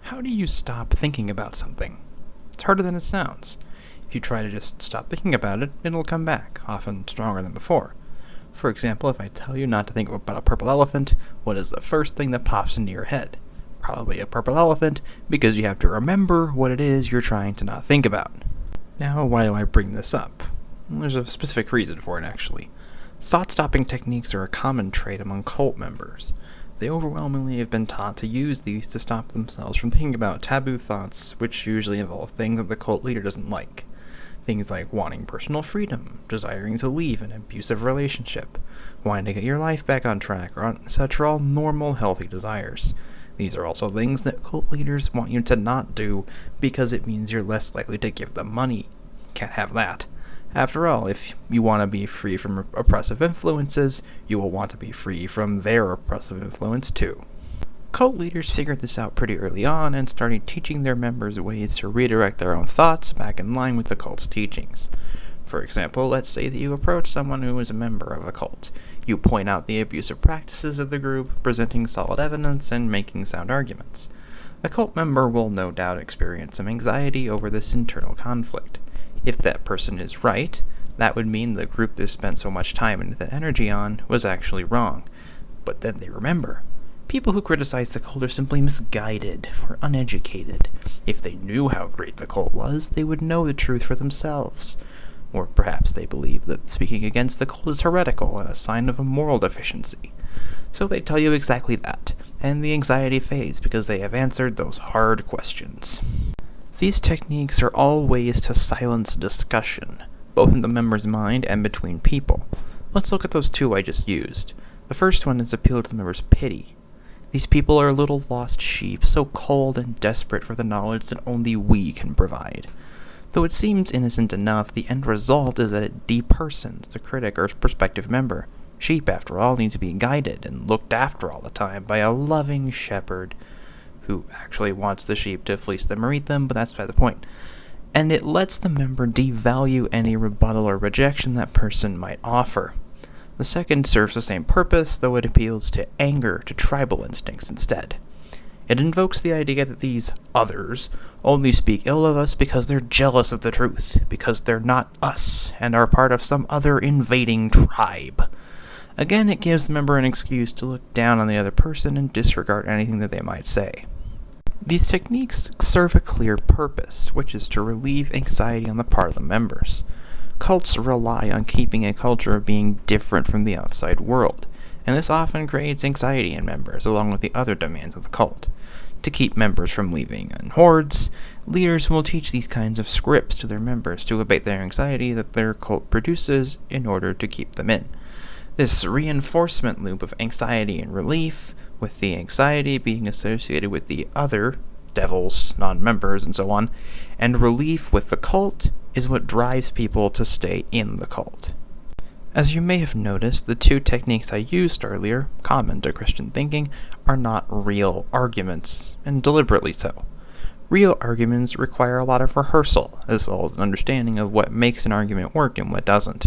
How do you stop thinking about something? It's harder than it sounds. If you try to just stop thinking about it, it'll come back, often stronger than before. For example, if I tell you not to think about a purple elephant, what is the first thing that pops into your head? Probably a purple elephant, because you have to remember what it is you're trying to not think about. Now, why do I bring this up? Well, there's a specific reason for it, actually. Thought-stopping techniques are a common trait among cult members. They overwhelmingly have been taught to use these to stop themselves from thinking about taboo thoughts, which usually involve things that the cult leader doesn't like. Things like wanting personal freedom, desiring to leave an abusive relationship, wanting to get your life back on track, or such are all normal, healthy desires. These are also things that cult leaders want you to not do because it means you're less likely to give them money. Can't have that. After all, if you want to be free from oppressive influences, you will want to be free from their oppressive influence too. Cult leaders figured this out pretty early on and started teaching their members ways to redirect their own thoughts back in line with the cult's teachings. For example, let's say that you approach someone who is a member of a cult. You point out the abusive practices of the group, presenting solid evidence and making sound arguments. The cult member will no doubt experience some anxiety over this internal conflict. If that person is right, that would mean the group they spent so much time and energy on was actually wrong. But then they remember. People who criticize the cult are simply misguided or uneducated. If they knew how great the cult was, they would know the truth for themselves. Or perhaps they believe that speaking against the cult is heretical and a sign of a moral deficiency. So they tell you exactly that, and the anxiety fades because they have answered those hard questions. These techniques are all ways to silence discussion, both in the member's mind and between people. Let's look at those two I just used. The first one is appeal to the member's pity. These people are little lost sheep, so cold and desperate for the knowledge that only we can provide. Though it seems innocent enough, the end result is that it depersons the critic or prospective member. Sheep, after all, need to be guided and looked after all the time by a loving shepherd who actually wants the sheep to fleece them or eat them, but that's by the point. And it lets the member devalue any rebuttal or rejection that person might offer. The second serves the same purpose, though it appeals to anger, to tribal instincts instead. It invokes the idea that these others only speak ill of us because they're jealous of the truth, because they're not us and are part of some other invading tribe. Again, it gives the member an excuse to look down on the other person and disregard anything that they might say. These techniques serve a clear purpose, which is to relieve anxiety on the part of the members. Cults rely on keeping a culture of being different from the outside world, and this often creates anxiety in members, along with the other demands of the cult. To keep members from leaving in hordes, leaders will teach these kinds of scripts to their members to abate their anxiety that their cult produces in order to keep them in. This reinforcement loop of anxiety and relief, with the anxiety being associated with the other devils, non-members, and so on, and relief with the cult is what drives people to stay in the cult. As you may have noticed, the two techniques I used earlier, common to Christian thinking, are not real arguments, and deliberately so. Real arguments require a lot of rehearsal, as well as an understanding of what makes an argument work and what doesn't.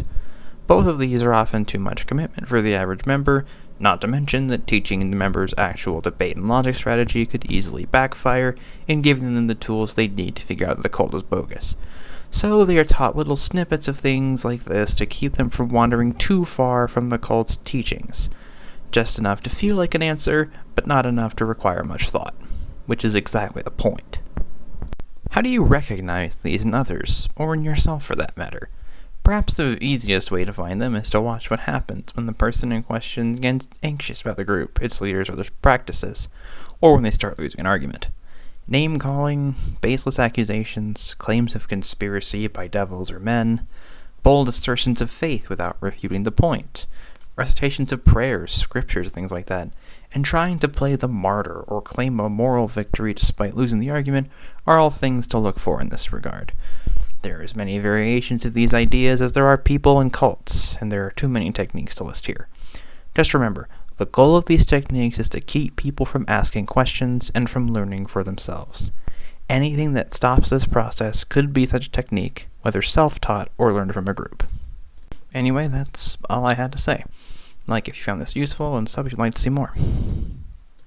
Both of these are often too much commitment for the average member, not to mention that teaching the members actual debate and logic strategy could easily backfire in giving them the tools they need to figure out that the cult is bogus. So they are taught little snippets of things like this to keep them from wandering too far from the cult's teachings. Just enough to feel like an answer, but not enough to require much thought, which is exactly the point. How do you recognize these in others, or in yourself for that matter? Perhaps the easiest way to find them is to watch what happens when the person in question gets anxious about the group, its leaders, or their practices, or when they start losing an argument. Name-calling, baseless accusations, claims of conspiracy by devils or men, bold assertions of faith without refuting the point, recitations of prayers, scriptures, things like that, and trying to play the martyr or claim a moral victory despite losing the argument are all things to look for in this regard. There are as many variations of these ideas as there are people in cults, and there are too many techniques to list here. Just remember, the goal of these techniques is to keep people from asking questions and from learning for themselves. Anything that stops this process could be such a technique, whether self-taught or learned from a group. Anyway, that's all I had to say. Like if you found this useful and sub if you'd like to see more.